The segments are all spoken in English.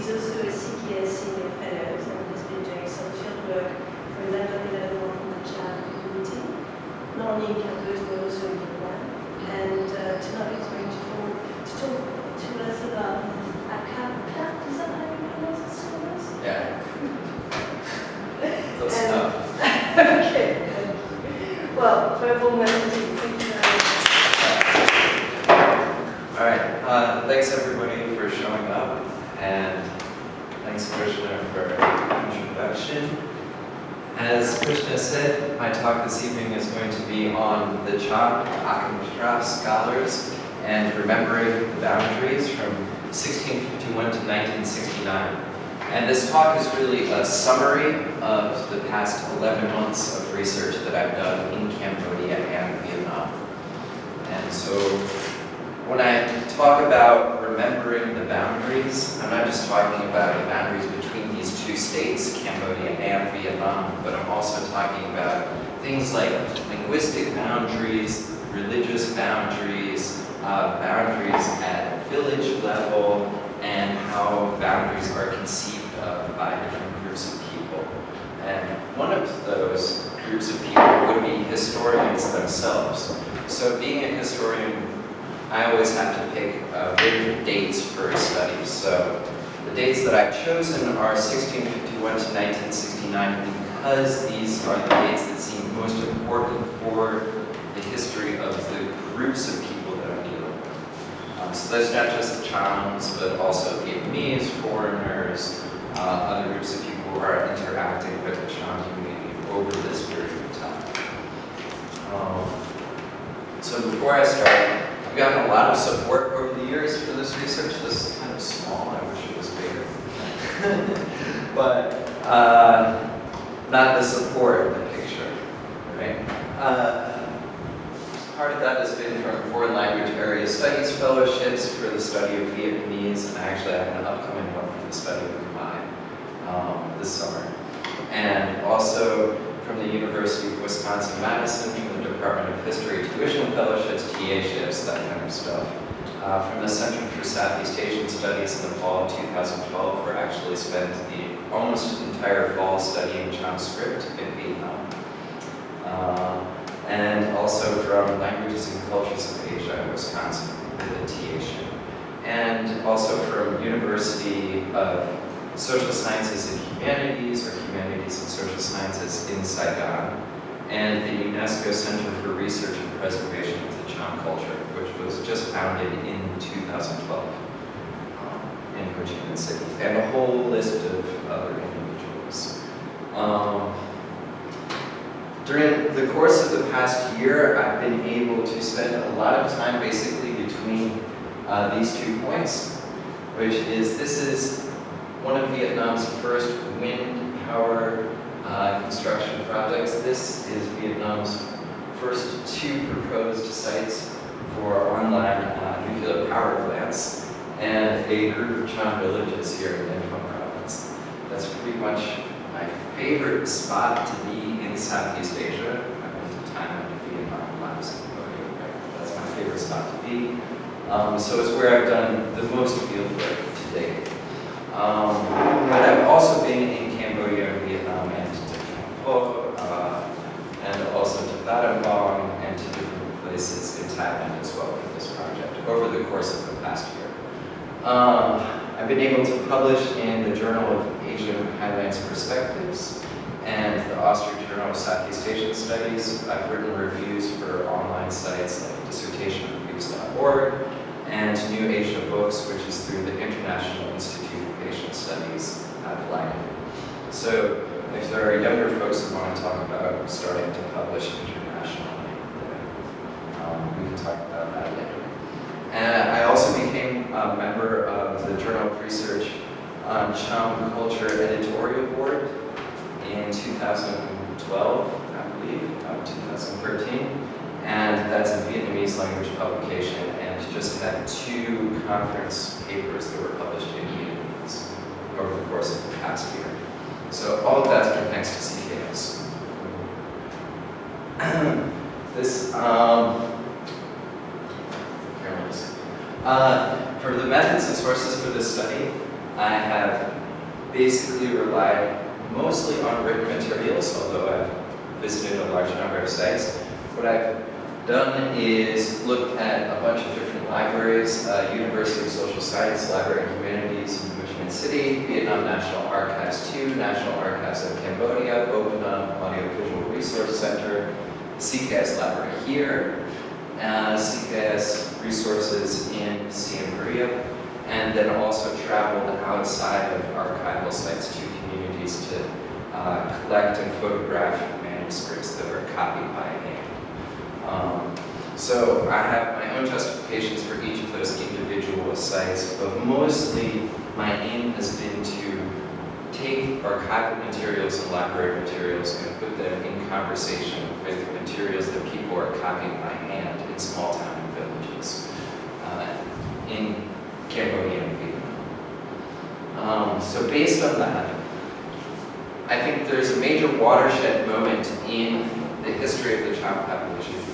He's also a CPS senior fellow, and he's been doing some field work for 11 from the Cham community, not only in Cambodia but also in Vietnam. And tonight he's going to talk to us about Akhar. Is that how you pronounce it? Yeah. Close enough. Okay. Well, verbal melody. Thank you very much. All right. Thanks everybody for showing up, and thanks Krishna for the introduction. As Krishna said, my talk this evening is going to be on the Cham, Akhar, Thrah scholars and remembering the boundaries from 1651 to 1969. And this talk is really a summary of the past 11 months of research that I've done in Cambodia and Vietnam. And so when I talk about remembering the boundaries, I'm not just talking about the boundaries between these two states, Cambodia and Vietnam, but I'm also talking about things like linguistic boundaries, religious boundaries, boundaries at village level, and how boundaries are conceived of by different groups of people. And one of those groups of people would be historians themselves. So being a historian, I always have to pick written dates for a study. So the dates that I've chosen are 1651 to 1969 because these are the dates that seem most important for the history of the groups of people that I'm dealing with. So that's not just the Chams, but also Vietnamese, foreigners, other groups of people who are interacting with the Cham community over this period of time. So before I start, I've gotten a lot of support over the years for this research. This is kind of small, I wish it was bigger. But not the support, the picture, right? Part of that has been from foreign language area studies fellowships for the study of Vietnamese, and I actually have an upcoming one for the study of Khmer this summer. And also from the University of Wisconsin-Madison, from the Department of History, tuition fellowships, TA-ships, that kind of stuff. From the Center for Southeast Asian Studies in the fall of 2012, where I actually spent the almost entire fall studying Cham script in Vietnam. And also from Languages and Cultures of Asia in Wisconsin with a TA-ship. And also from University of Social Sciences and Humanities, or Humanities and Social Sciences in Saigon, and the UNESCO Center for Research and Preservation of the Cham Culture, which was just founded in 2012 in Ho Chi Minh City, and a whole list of other individuals. During the course of the past year, I've been able to spend a lot of time basically between these 2 points, which is this is one of Vietnam's first wind power construction projects. This is Vietnam's first 2 proposed sites for online nuclear power plants, and a group of Cham villages here in Ninh province. That's pretty much my favorite spot to be in Southeast Asia. I went to Thailand and Vietnam last. That's my favorite spot to be. So it's where I've done the most field work to date. But I've also been in Cambodia and Vietnam and to Campo, and also to Battambang and to different places in Thailand as well for this project over the course of the past year. I've been able to publish in the Journal of Asian Highlands Perspectives and the Austrian Journal of Southeast Asian Studies. I've written reviews for online sites like dissertationreviews.org and New Asia Books, which is through the International Institute of Asian Studies out of Leiden. So if there are younger folks who want to talk about starting to publish internationally, we can talk about that later. And I also became a member of the Journal of Research on Cham Culture Editorial Board in 2012, I believe, 2013. And that's a Vietnamese language publication, and just had 2 conference papers that were published in Vietnamese over the course of the past year. So all of that's been thanks to CKS. This, for the methods and sources for this study, I have basically relied mostly on written materials, although I've visited a large number of sites. What I've done is look at a bunch of different libraries, University of Social Science, Library and Humanities in Ho Chi Minh City, Vietnam National Archives 2, National Archives of Cambodia, Vietnam Audiovisual Resource Center, CKS Library here, CKS Resources in Siem Reap, and then also traveled outside of archival sites to communities to collect and photograph manuscripts that were copied by hand. So I have my own justifications for each of those individual sites, but mostly my aim has been to take archival materials and library materials and put them in conversation with materials that people are copying by hand in small town villages in Cambodia and Vietnam. So based on that, I think there's a major watershed moment in the history of the Cham population of Vietnam,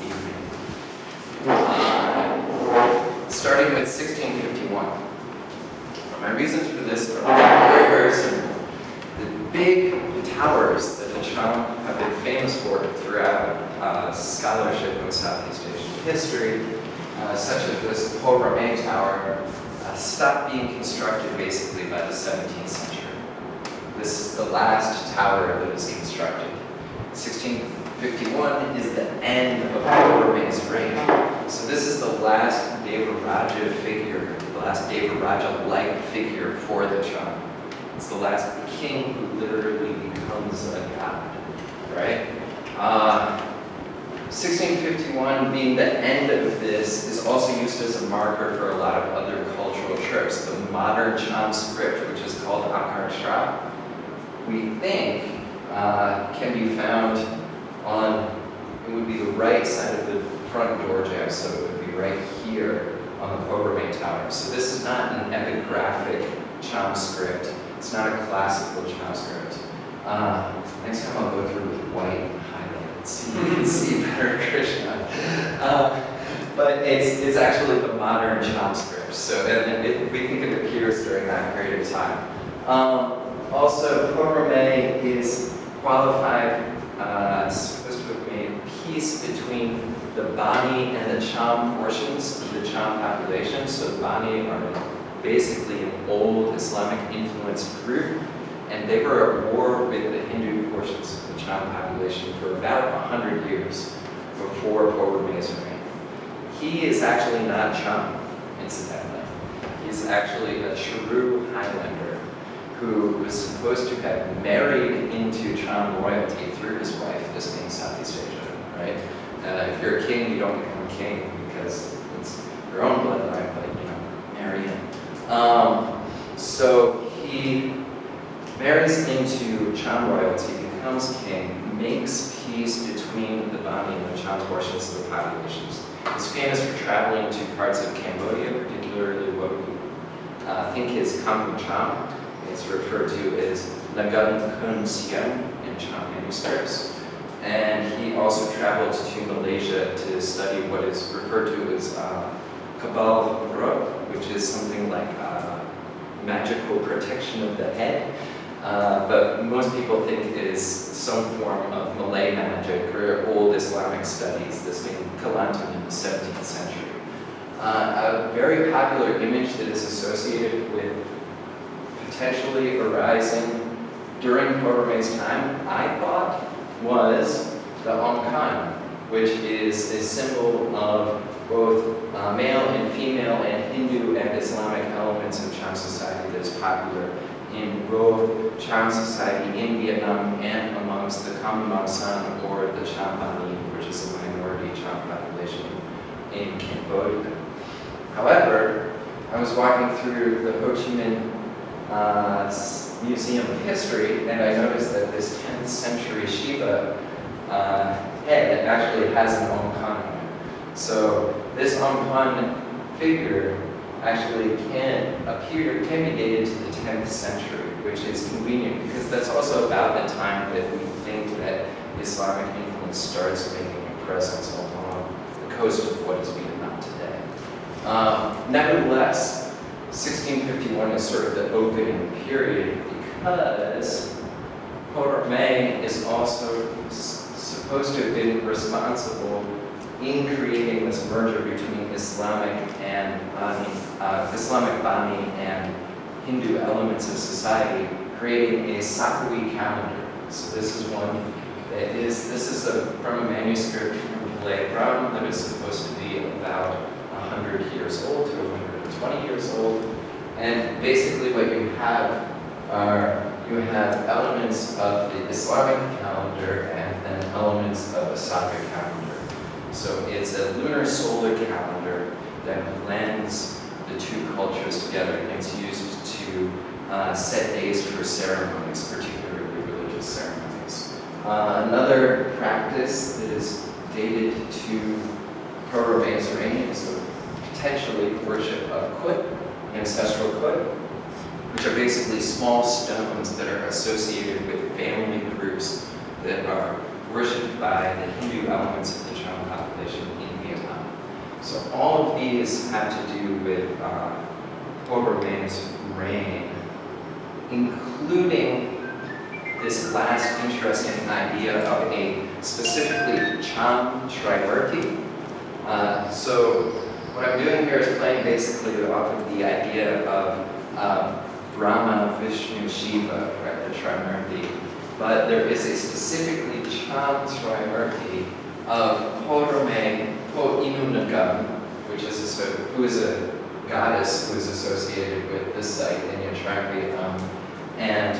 starting with 1651. My reasons for this are very, very simple. The big towers that the Cham have been famous for throughout scholarship of Southeast Asian history, such as this Po Rame Tower, stopped being constructed basically by the 17th century. This is the last tower that is constructed. 1651 is the end of Po Rame's reign. So this is the last Devaraja figure, the last Devaraja-like figure for the Cham. It's the last king who literally becomes a god, right? 1651 being the end of this is also used as a marker for a lot of other cultural tropes. The modern Cham script, which is called Akhar, we think can be found on, it would be the right side of the front door jamb, so it would be right here on the Po Rame Tower. So this is not an epigraphic Cham script. It's not a classical Cham script. Next time I'll go through with white highlights so you can see better Krishna. But it's actually the modern Cham script. So we think it appears during that period of time. Also, Po Rame is qualified, supposed to have made peace between the Bani and the Cham portions of the Cham population. So the Bani are basically an old Islamic influenced group, and they were at war with the Hindu portions of the Cham population for about 100 years before Po Rame's reign. He is actually not Cham, incidentally. He's actually a Shrew Highlander who was supposed to have married into Cham royalty through his wife, this being Southeast Asia, right? If you're a king, you don't become king because it's your own bloodline, but you know, marry him. So he marries into Cham royalty, becomes king, makes peace between the Bani and the Cham portions of the populations. He's famous for traveling to parts of Cambodia, particularly what we think is Kampong Cham. It's referred to as Nagan Kun Siam in Cham manuscripts. And he also traveled to Malaysia to study what is referred to as Kabal Ruk, which is something like magical protection of the head. But most people think it is some form of Malay magic or old Islamic studies, this being Kelantan in the 17th century. A very popular image that is associated with potentially arising during Po Rame's time, I thought, was the Omkan, which is a symbol of both male and female and Hindu and Islamic elements of Cham society that is popular in both Cham society in Vietnam and amongst the Khmer San or the Cham Bani, which is a minority Cham population in Cambodia. However, I was walking through the Ho Chi Minh Museum of History, and I noticed that this 10th century Shiva head actually has an Omkan on it. So this Omkan figure actually can be dated to the 10th century, which is convenient because that's also about the time that we think that Islamic influence starts making a presence along the coast of what is Vietnam today. Nevertheless, 1651 is sort of the opening period because Borderlands is also supposed to have been responsible in creating this merger between Islamic Bani and Hindu elements of society, creating a Safawi calendar. So this is one that from a manuscript from Redraw that is supposed to be about 100 years old to 120 years old. And basically what you have elements of the Islamic calendar and then elements of a Safavid calendar. So it's a lunar solar calendar that blends the two cultures together, and it's used to set days for ceremonies, particularly religious ceremonies. Another practice that is dated to Proto-Romance reign is the potentially worship of Kut, ancestral Kut, which are basically small stones that are associated with family groups that are worshipped by the Hindu elements of the Cham population in Vietnam. So all of these have to do with Borderlands reign, including this last interesting idea of a specifically Cham Triarchy. So what I'm doing here is playing basically off of the idea of Brahma, Vishnu, Shiva, right, the Trimurti. But there is a specifically Cham Triarchy of Porome Po Inu Nagam, who is a goddess who is associated with this site in Yatrak, Vietnam, and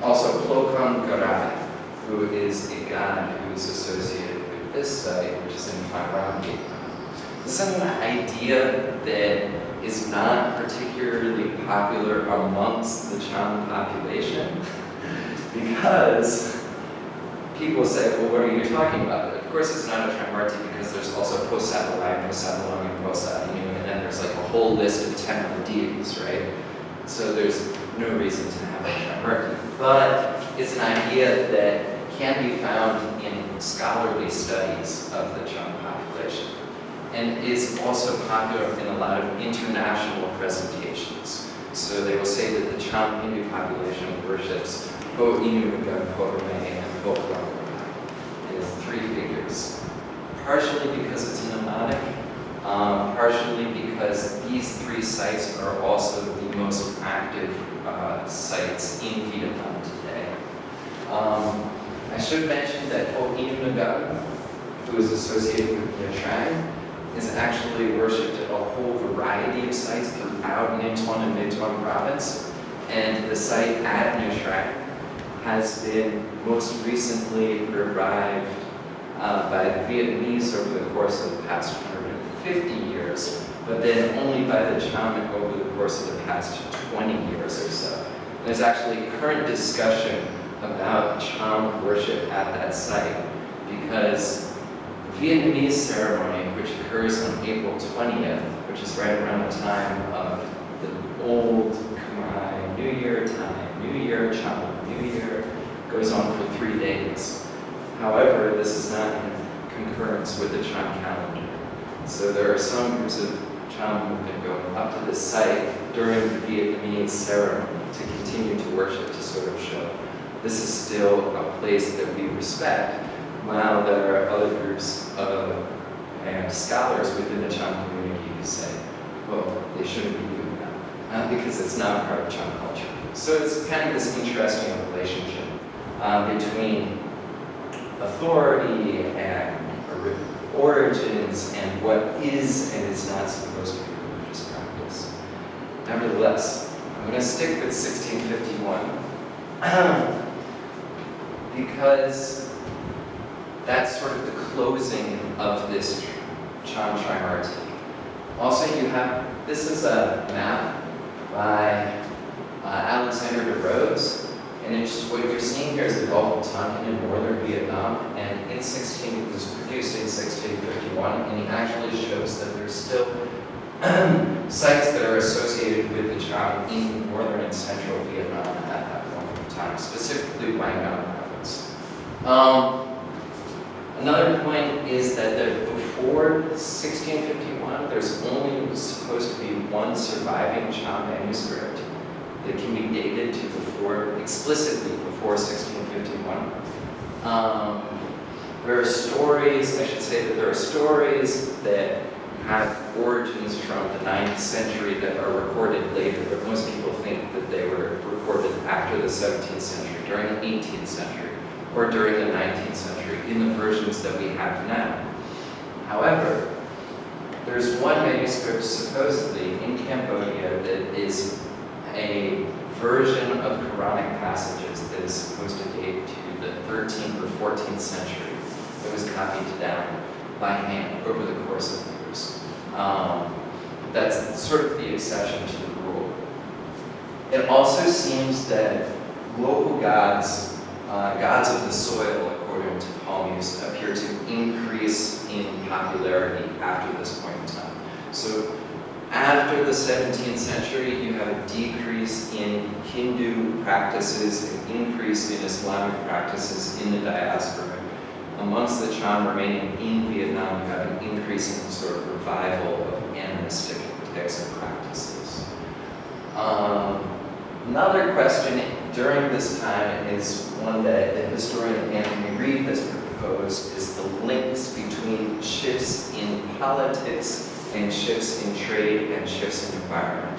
also Plokang Garai, who is a god who is associated with this site, which is in Thailand, Vietnam. This is an idea that is not particularly popular amongst the Cham population because people say, well, what are you talking about? Of course it's not a Trimurti because there's also Posabalai, Posabalong, and Posa, and then there's like a whole list of 10 other deities, right? So there's no reason to have a Trimurti. But it's an idea that can be found in scholarly studies of the Cham population, and is also popular in a lot of international presentations. So they will say that the Cham Hindu population worships Ho Inu Nagam, Ho Rame, and Ho Kram. It is 3 figures. Partially because it's mnemonic, partially because these 3 sites are also the most active sites in Vietnam today. I should mention that Ho Inu Nagam, who is associated with Nha Trang, is actually worshipped at a whole variety of sites throughout Ninh Thuan and Ninh Thuan province. And the site at Nha Trang has been most recently revived by the Vietnamese over the course of the past 150 years, but then only by the Cham over the course of the past 20 years or so. And there's actually current discussion about Cham worship at that site because Vietnamese ceremony, which occurs on April 20th, which is right around the time of the old Khmer New Year time, New Year, Cham New Year, goes on for 3 days. However, this is not in concurrence with the Cham calendar. So there are some groups of Cham who have been going up to this site during the Vietnamese ceremony to continue to worship, to sort of show this is still a place that we respect, while there are other groups of scholars within the Cham community who say, well, they shouldn't be doing that, because it's not part of Cham culture. So it's kind of this interesting relationship between authority and origins and what is and is not supposed to be religious practice. Nevertheless, I'm going to stick with 1651 because that's sort of the closing of this Cham Triarchy. Also, you have, this is a map by Alexander de Rhodes, and it's, what you're seeing here is the Gulf of Tonkin in northern Vietnam, and it was produced in 1651, and he actually shows that there's still sites that are associated with the Cham in northern and central Vietnam at that point in time, specifically Quang Nam province. Another point is that before 1651, there's only supposed to be one surviving Cham manuscript that can be dated to explicitly before 1651. There are stories, I should say that there are stories that have origins from the 9th century that are recorded later, but most people think that they were recorded after the 17th century, during the 18th century, or during the 19th century, in the versions that we have now. However, there's one manuscript supposedly in Cambodia that is a version of Quranic passages that is supposed to date to the 13th or 14th century. It was copied down by hand over the course of years. That's sort of the exception to the rule. It also seems that local gods, gods of the soil, according to Palmuse, appear to increase in popularity after this point in time. So after the 17th century, you have a decrease in Hindu practices, an increase in Islamic practices in the diaspora. Amongst the Cham remaining in Vietnam, you have an increase in sort of revival of animistic texts and practices. Another question during this time is one that the historian Anthony Reed has proposed, is the links between shifts in politics and shifts in trade and shifts in environment.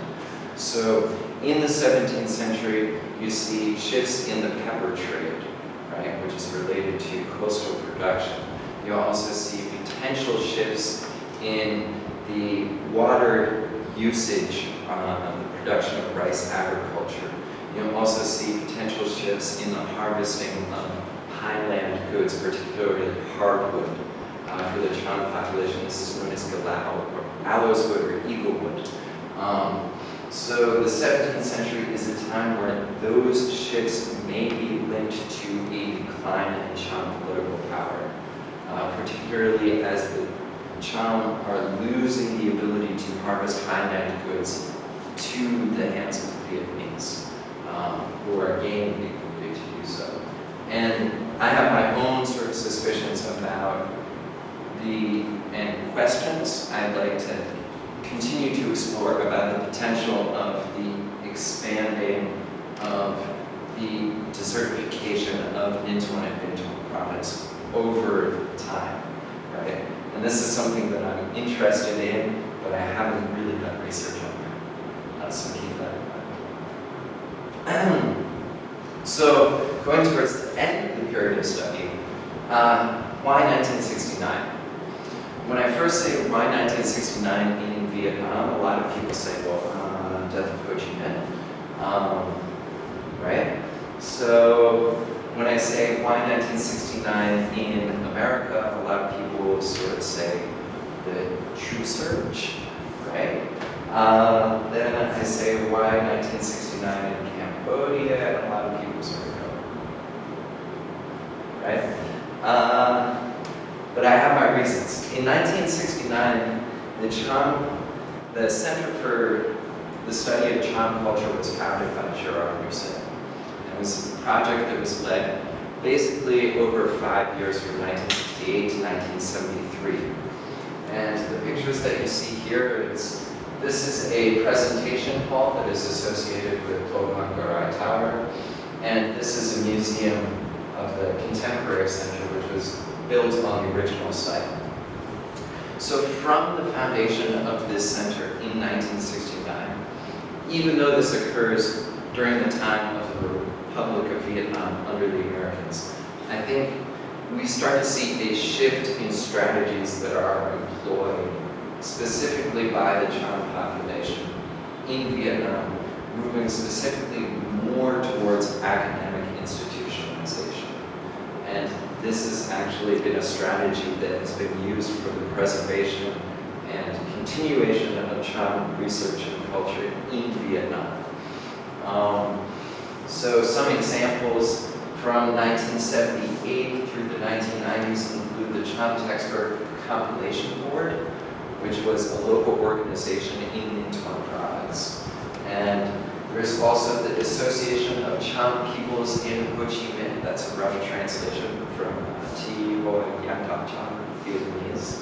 So in the 17th century, you see shifts in the pepper trade, right, which is related to coastal production. You also see potential shifts in the water usage, the production of rice agriculture. You'll also see potential shifts in the harvesting of highland goods, particularly hardwood. For the Cham population, this is known as galao, or aloes wood, or eagle wood. So the 17th century is a time where those shifts may be linked to a decline in Cham political power, particularly as the Cham are losing the ability to harvest highland goods to the hands of the Vietnamese, who are gaining the ability to do so. And I have my own sort of suspicions about and questions I'd like to continue to explore about the potential of the expanding of the desertification of Ninh and Binh province over time, right? And this is something that I'm interested in, but I haven't really done research on. So keep that in mind. So going towards the end of the period of study, why 1969? When I first say why 1969 in Vietnam, a lot of people say, well, death of Ho Chi Minh, right? So when I say why 1969 in America, a lot of people will sort of say the true surge, right? Then I say why 1969 in Cambodia, and a lot of people sort of go, right? But I have my reasons. In 1969, the Center for the Study of Cham Culture was founded by Gerard Musset. And it was a project that was led basically over 5 years from 1968 to 1973. And the pictures that you see here, this is a presentation hall that is associated with Garai Tower. And this is a museum of the Contemporary Center, which was built on the original site. So from the foundation of this center in 1969, even though this occurs during the time of the Republic of Vietnam under the Americans, I think we start to see a shift in strategies that are employed specifically by the Cham population in Vietnam, moving specifically more towards academic institutionalization. And this has actually been a strategy that has been used for the preservation and continuation of Cham research and culture in Vietnam. So some examples from 1978 through the 1990s include the Cham Textbook Compilation Board, which was a local organization in Ninh province. And there's also the Association of Cham Peoples in Ho Chi Minh. That's a rough translation from Ti Ho Yang Tap Cham, Vietnamese.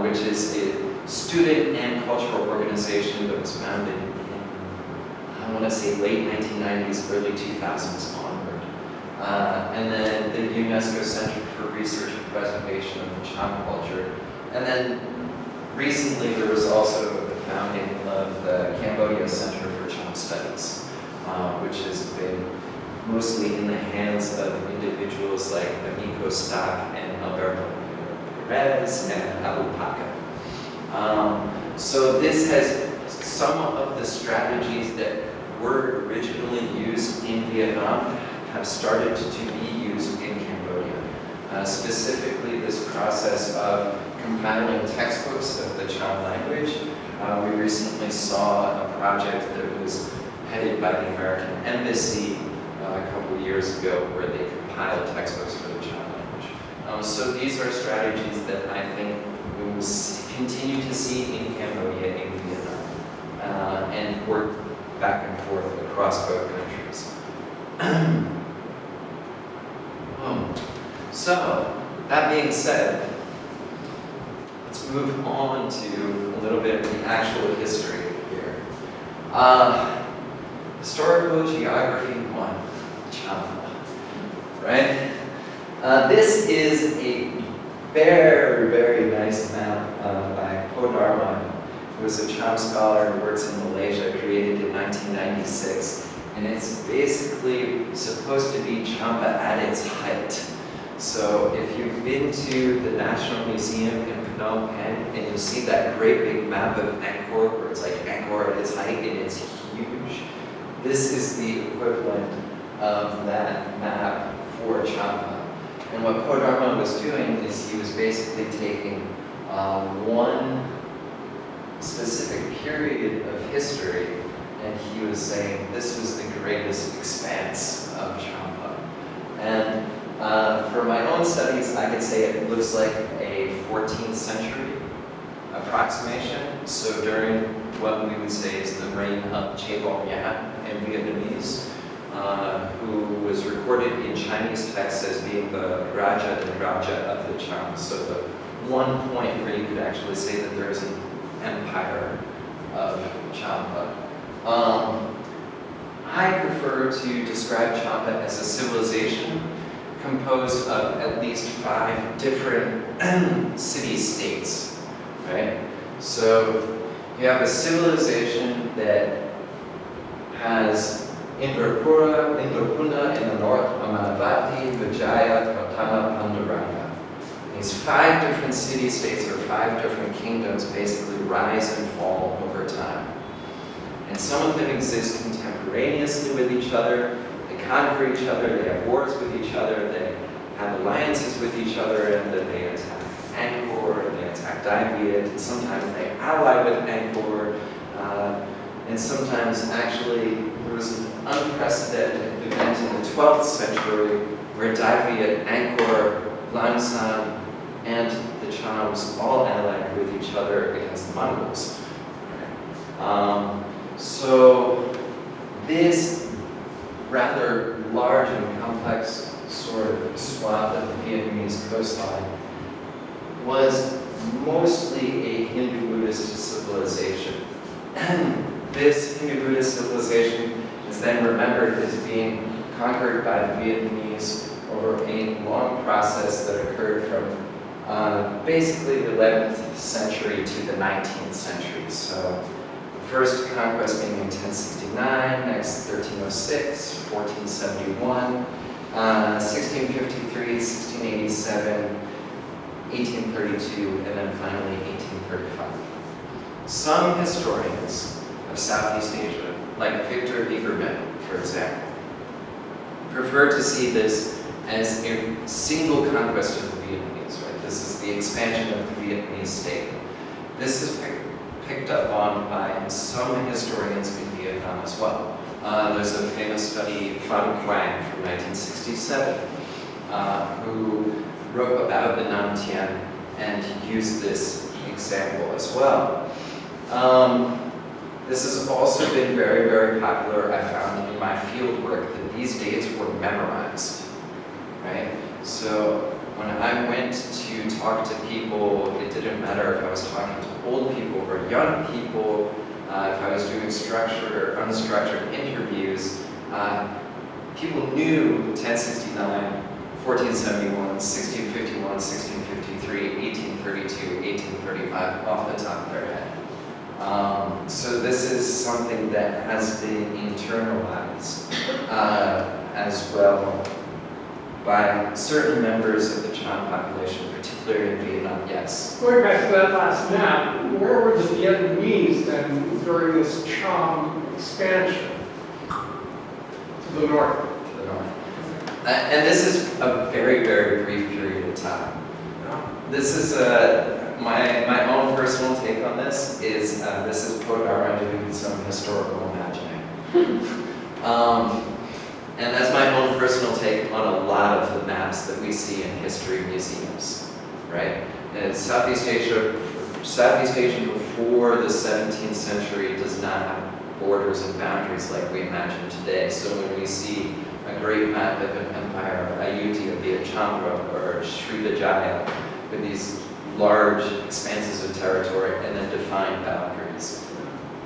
which is a student and cultural organization that was founded in, I want to say, late 1990s, early 2000s onward. And then the UNESCO Center for Research and Preservation of the Cham culture. And then recently there was also the founding of the Cambodia Center for Cham Studies, which has been mostly in the hands of individuals like Amico Stock and Alberto Perez and Abu Paca. So this has some of the strategies that were originally used in Vietnam have started to be used in Cambodia. Specifically, this process of compiling textbooks of the Cham language. We recently saw a project that was headed by the American Embassy a couple of years ago where they compiled textbooks for the Cham language. So these are strategies that I think we will continue to see in Cambodia and Vietnam and work back and forth across both countries. So, that being said, let's move on to a little bit of the actual history here. Historical Geography 1, Cham, right? This is a very, very nice map by Po Dharma, who was a Cham scholar who works in Malaysia, created in 1996. And it's basically supposed to be Champa at its height. So if you've been to the National Museum in Phnom Penh and you see that great big map of Angkor, where it's like Angkor at its height and it's huge, this is the equivalent of that map for Champa. And what Po Dharma was doing is he was basically taking one specific period of history, and he was saying this was the greatest expanse of Champa. And for my own studies, I could say it looks like a 14th century approximation. So during what we would say is the reign of Che Bom Yan in Vietnamese, who was recorded in Chinese texts as being the Raja and Raja of the Cham. So the one point where you could actually say that there is an empire of Champa. I prefer to describe Champa as a civilization composed of at least 5 different city-states, right? So you have a civilization that has Indrapura in the north, Amanavati, Vijaya, Gautama, Panduranga. These 5 different city-states or 5 different kingdoms basically rise and fall over time. And some of them exist contemporaneously with each other. They conquer each other, they have wars with each other, they have alliances with each other, and then they attack Angkor, and they attack Dai Viet, and sometimes they ally with Angkor, and sometimes actually there was an unprecedented event in the 12th century where Dai Viet, Angkor, Lan San, and the Chams all allied with each other against the Mongols. So this rather large and complex sort of swath of the Vietnamese coastline was mostly a Hindu-Buddhist civilization. This Hindu-Buddhist civilization is then remembered as being conquered by the Vietnamese over a long process that occurred from basically the 11th century to the 19th century. So the first conquest being in 1069, next 1306, 1471, 1653, 1687, 1832, and then finally 1835. Some historians of Southeast Asia, like Victor Lieberman, for example, prefer to see this as a single conquest of the Vietnamese, right? This is the expansion of the Vietnamese state. This is picked up on by some historians in Vietnam as well. There's a famous study, Phan Quang, from 1967, who wrote about the Nam Tien and used this example as well. This has also been very, very popular, I found, in my field work, that these dates were memorized, right? So when I went to talk to people, it didn't matter if I was talking to old people or young people, if I was doing structured or unstructured interviews, people knew 1069, 1471, 1651, 1653, 1832, 1835 off the top of their head. So this is something that has been internalized as well by certain members of the Cham population, particularly in Vietnam, yes. Going back to that last map, where were the Vietnamese then during this Cham expansion? To the north. To the north. And this is a very, very brief period of time. This is my own personal take on this is Podara doing some historical imagining. And that's my own personal take on a lot of the maps that we see in history museums, right? And Southeast Asia before the 17th century does not have borders and boundaries like we imagine today. So when we see a great map of an empire of Ayutthaya, Vietchandra, or Srivijaya, with these large expanses of territory and then defined boundaries.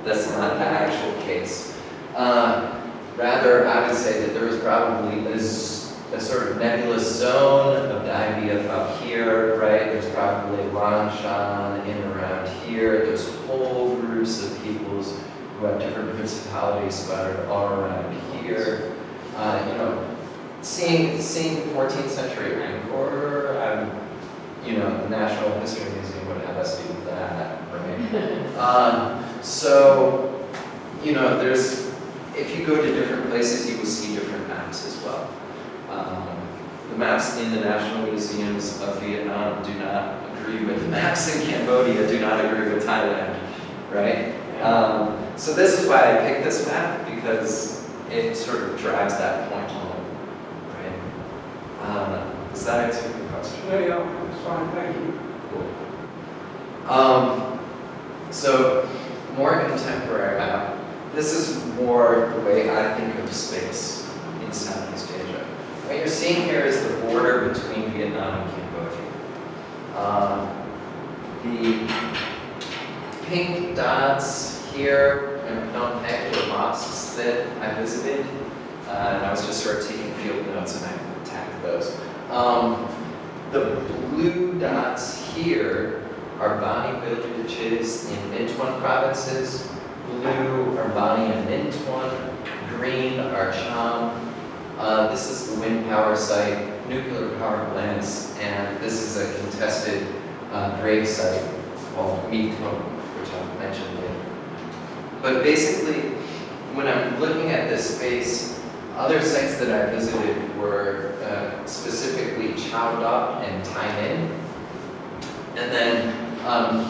That's not the actual case. Rather, I would say that there was probably a sort of nebulous zone of the idea up here, right? There's probably Langshan in around here. There's whole groups of peoples who have different principalities scattered all around here. Seeing 14th century Angkor, the National History Museum would have us do that, right? If you go to different places, you will see different maps as well. The maps in the National Museums of Vietnam do not agree with the maps in Cambodia, do not agree with Thailand, right? So this is why I picked this map, because it sort of drives that point home, right? Does that answer your question? Yeah, that's fine, thank you. Cool. So, more contemporary map. This is more the way I think of space in Southeast Asia. What you're seeing here is the border between Vietnam and Cambodia. The pink dots here in Phnom Penh were mosques that I visited, and I was just sort of taking field notes and I tagged those. The blue dots here are Bani villages in Minh Thuan provinces. Blue are Bani and Minh Thuan. Green are Cham. This is the wind power site, nuclear power plants, and this is a contested grave site called My Thong, which I'll mention later. But basically, when I'm looking at this space, other sites that I visited were specifically Chao Dap and Tai Ninh. And then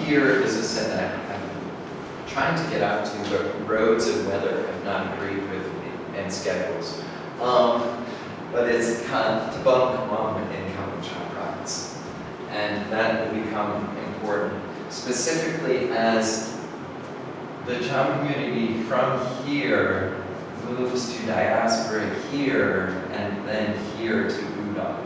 here is a set that I'm trying to get out to, but roads and weather have not agreed with me, and schedules. But it's Tabang Kamam in Kampuchea province. And that will become important, specifically as the Cham community from here moves to diaspora here and then here to Udon.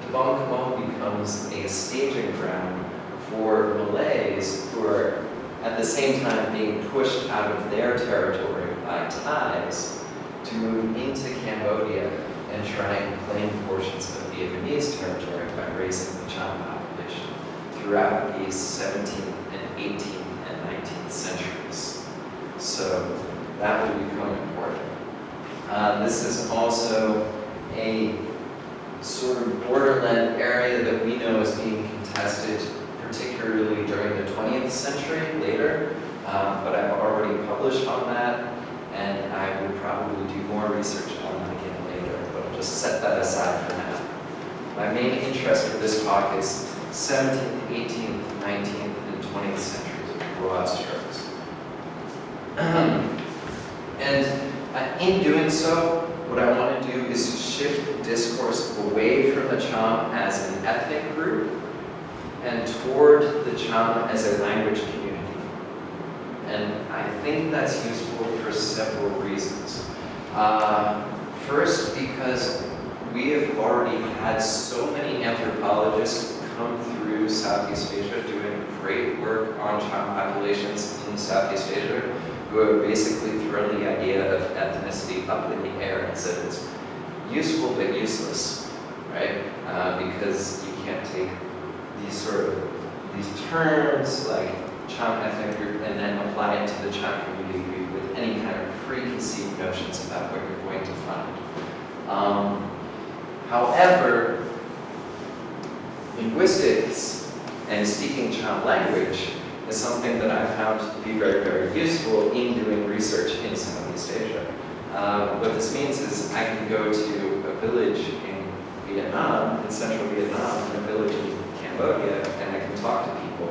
Tabang Kamam becomes a staging ground for Malays who are at the same time being pushed out of their territory by Thais to move into Cambodia and try and claim portions of Vietnamese territory by raising the Cham population throughout the 17th and 18th and 19th centuries. So that will become important. This is also a sort of borderland area that we know is being contested, particularly during the 20th century, later, but I've already published on that, and I will probably do more research on that again later, but I'll just set that aside for now. My main interest for this talk is 17th, 18th, 19th, and 20th centuries of broad strokes. And in doing so, what I want to do is shift discourse away from the Cham as an ethnic group and toward the Cham as a language community. And I think that's useful for several reasons. First, because we have already had so many anthropologists come through Southeast Asia doing great work on Cham populations in Southeast Asia, who have basically thrown the idea of ethnicity up in the air and said it's useful but useless, right? Because you can't take these terms like Cham ethnic group and then apply it to the Cham community group with any kind of preconceived notions about what you're going to find. However, linguistics and speaking Cham language is something that I found to be very, very useful in doing research in Southeast Asia. What this means is I can go to a village in Vietnam, in central Vietnam, and a village in Cambodia, and I can talk to people,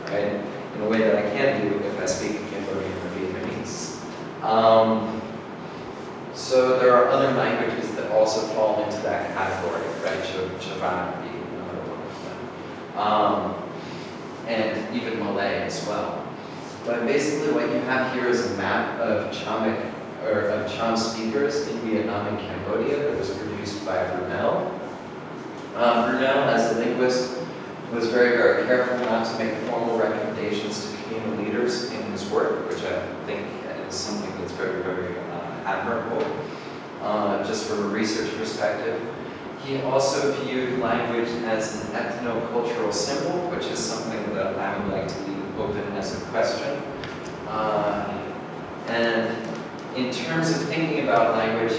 right? In a way that I can't do if I speak Cambodian or Vietnamese. So there are other languages that also fall into that category, right? Chavan being another one of them. And even Malay as well. But basically what you have here is a map of Cham speakers in Vietnam and Cambodia that was produced by Brunel. Brunel, as a linguist, was very, very careful not to make formal recommendations to communal leaders in his work, which I think is something that's very, very admirable, just from a research perspective. He also viewed language as an ethno-cultural symbol, which is something that I would like to leave open as a question. And in terms of thinking about language,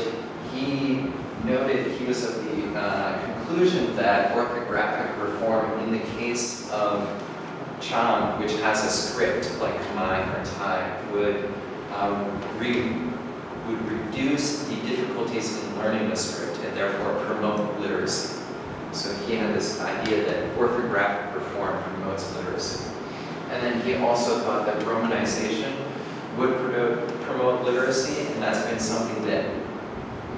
he noted he was of the conclusion that orthographic reform in the case of Cham, which has a script like Khmer or Thai, would reduce the difficulties in learning the script and therefore promote literacy. So he had this idea that orthographic reform promotes literacy. And then he also thought that Romanization would promote literacy, and that's been something that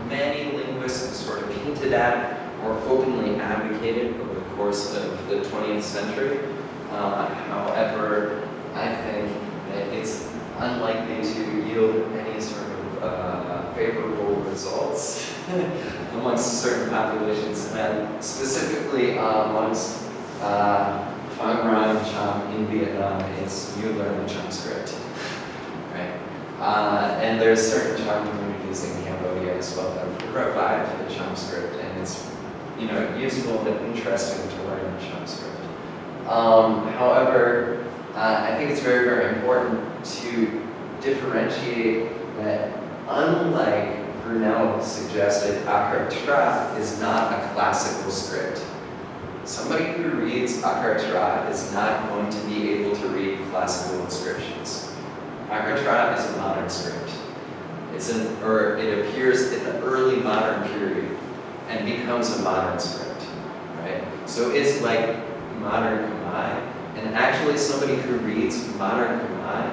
many linguists have sort of hinted at or openly advocated over the course of the 20th century. However, I think that it's unlikely to yield any sort of favorable results amongst certain populations, and specifically amongst Phang Ram Cham in Vietnam. It's you learn the Cham script, right? And there's certain Cham communities in Cambodia as well that provide the Cham script, and it's useful and interesting to learn the Cham script. However, I think it's very, very important to differentiate that, unlike Brunel suggested, Akhar Thrah is not a classical script. Somebody who reads Akhar Thrah is not going to be able to read classical inscriptions. Akhar Thrah is a modern script. It appears in the early modern period and becomes a modern script, right? So it's like modern Khmer, and actually somebody who reads modern Khmer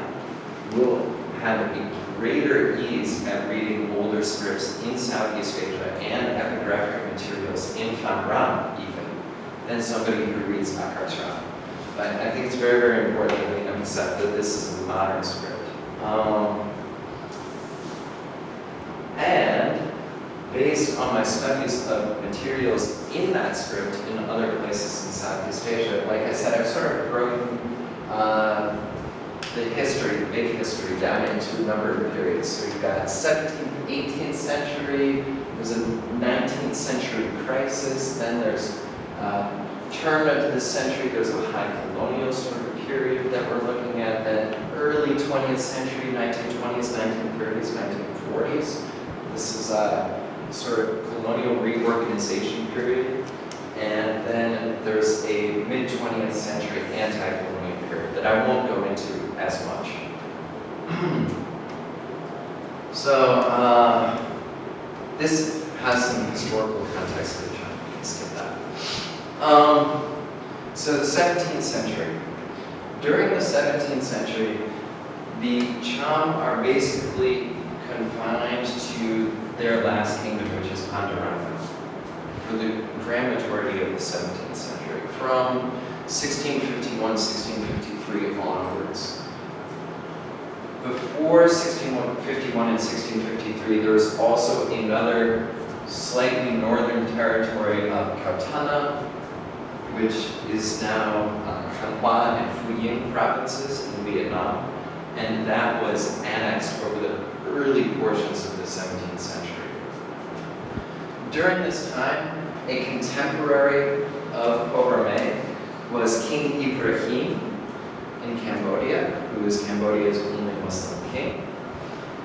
will have a greater ease at reading older scripts in Southeast Asia and epigraphic materials in Phang Ram even, than somebody who reads Akhar Thrah. But I think it's very, very important that we emphasize that this is a modern script. And based on my studies of materials in that script in other places in Southeast Asia, like I said, I've sort of broken the history, the big history, down into a number of periods. So you've got 17th, 18th century, there's a 19th century crisis, then there's turn of the century, there's a high colonial sort of period that we're looking at, then early 20th century, 1920s, 1930s, 1940s. This is a sort of colonial reorganization period. And then there's a mid-20th century anti-colonial period that I won't go into as much. So this has some historical context to the Cham. Let's get that. So the 17th century. During the 17th century, the Cham are basically confined to their last kingdom, which is Panduranga, for the grand majority of the 17th century, from 1651, 1653 onwards. Before 1651 and 1653, there was also another slightly northern territory of Kautana, which is now Thanh Hoa and Phu Yen provinces in Vietnam, and that was annexed over the early portions of the 17th century. During this time, a contemporary of Po Rame was King Ibrahim in Cambodia, who was Cambodia's only Muslim king.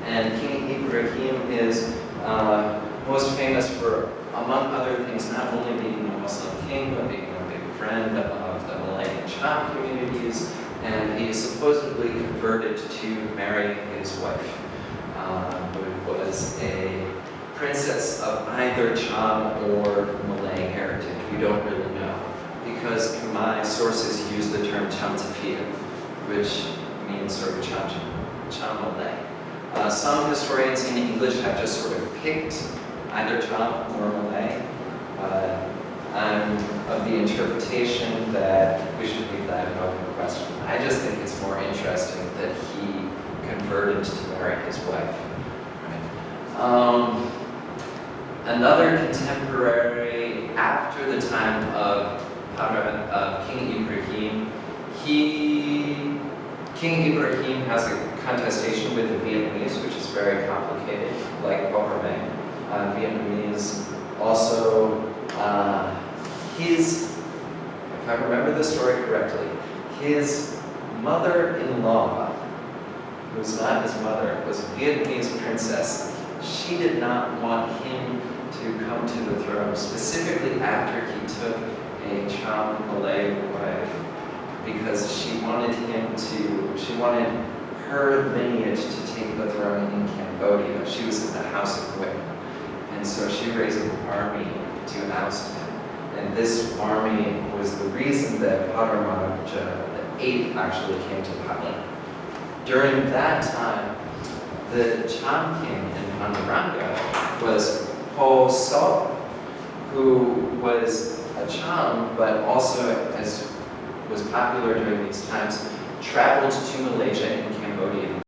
And King Ibrahim is most famous for, among other things, not only being a Muslim king, but being a big friend of the Malay and Cham communities, and he is supposedly converted to marry his wife, who was a princess of either Cham or Malay heritage. We don't really know, because Khmer sources use the term Cham Tafia, which means sort of Cham Malay. Some historians in English have just sort of picked either Cham or Malay. I'm of the interpretation that we should leave that an open question. I just think it's more interesting that he converted to marry his wife. Right? Another contemporary after the time of King Ibrahim, King Ibrahim has a contestation with the Vietnamese, which is very complicated, like Po Rame. Vietnamese also, if I remember the story correctly, his mother-in-law, who was not his mother, was a Vietnamese princess. She did not want him to come to the throne, specifically after he took a Cham Malay wife, because she wanted her lineage to take the throne in Cambodia. She was in the House of Wick. And so she raised an army to oust him. And this army was the reason that Padaraja VIII actually came to power. During that time, the Cham king in Panoranga was Po So, who was a Cham, but also, as was popular during these times, traveled to Malaysia and Cambodia